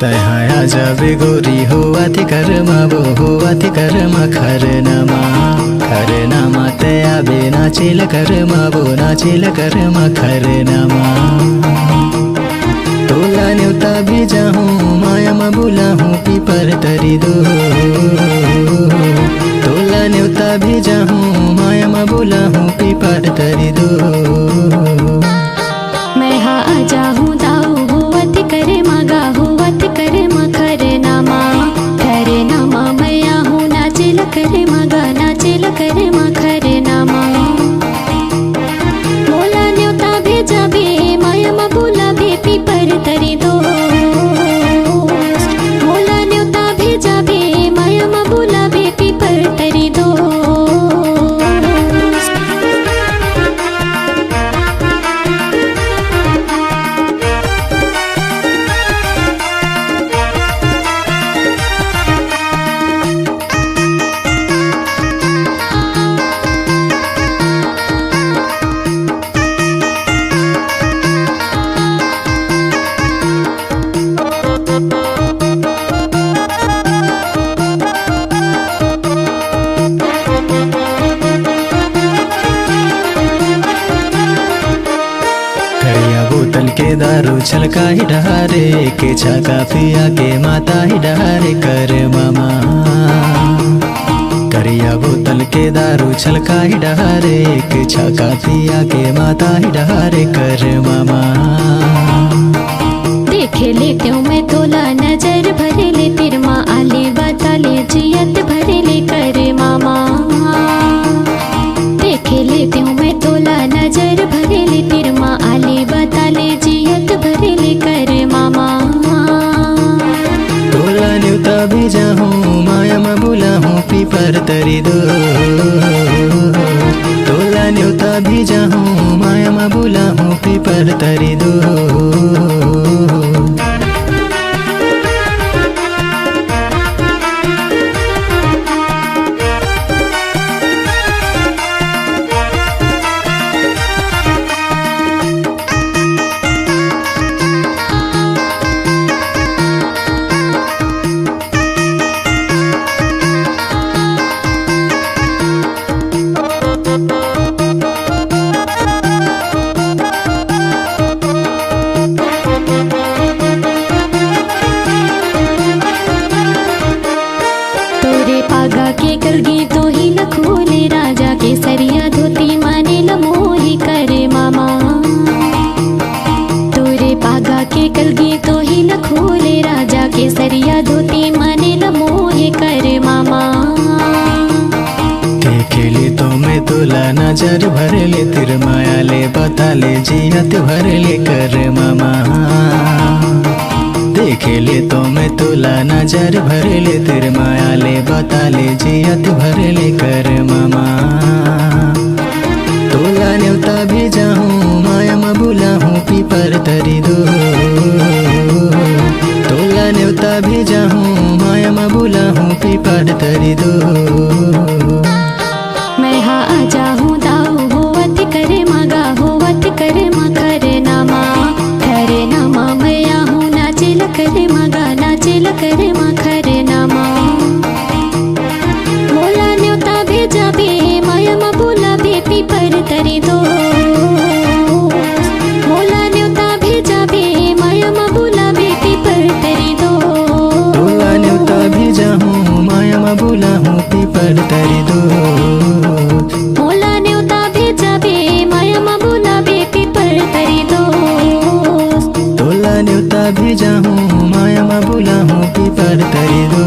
तहाया जाबे गोरी होवाथी कर्मा बो होवाथी कर्मा खरनामा तया बे नाचेल कर्मा बो नाचेल कर्मा खरनामा तोला न्योता भेजा हूँ माया मा बोला हूँ पीपर तरी दो तोला न्योता भेजा हूँ माया मा बोला हूँ पीपर तरी दो मैं हा आजा हूँ दाऊ होवत करे मागा होवत करे मा खरनामा मैया हूँ नाचेल करे मागा नाचेल करे मा खरनामा बोला न्योता भेजा बे माया मा बोला बे पीपर तरी दो बोला न्योता भेजा बे माया मा बोला बे पीपर तरी दो बोतल के दारू छलका ही डहारे के छका पिया के माता ही डहारे कर मामा करिया बोतल के दारू छलका ही डहारे के छका पिया के माता ही डहारे कर मामा देखे लेते हूँ मैं तोला नजर भरे ले तिरमा आले बताले जियत भरे ले कर मामा देखे लेते हूँ मैं तोला नजर भरे ले तिरमा आले बताले जियत भरे ले कर मामा तोला न्योता भेजा हूँ माया मा बोला हूँ पीपर तरी दो तोला न्योता भेजा हूँ माया मा बोला हूँ पीपर तरी दो पागा के कलगी तो ही न खोले राजा के सरिया धोती माने ल मोही करे मामा तोरे पागा के कलगी तो ही न खोले राजा के सरिया धोती माने ल मोही करे मामा देखे ले तो मैं तोला नजर भर ले तिर माया ले बता ले जियत भर ले कर मामा देखे ले तो मैं तोला नजर भर ले तेरे माया ले बता ले जियत भर ले कर मामा तोला न्योता भेजा हूँ माया मा बोला हूँ पीपर तरी दो तोला न्योता भेजा हूँ माया मा बोला हूँ पीपर तरी दो मैं हा आजा हूँ दाऊ होवत करे मागा होवत करे मा खरनामा मैया हूँ नाचेल करे मागा नाचेल करे मा खरनामा बोला न्योता भेजा बे माया मा बोला बे पीपर तरी दो बोला न्योता भेजा बे माया मा बोला बे पीपर तरी दो तोला न्योता भेजा हूँ माया मा बोला हूँ पीपर तरी दो बोला न्योता भेजा बे माया मा बोला बे पीपर तरी दो तोला न्योता भेजा हूँ माया मा बोला हूँ पीपर तरी दो।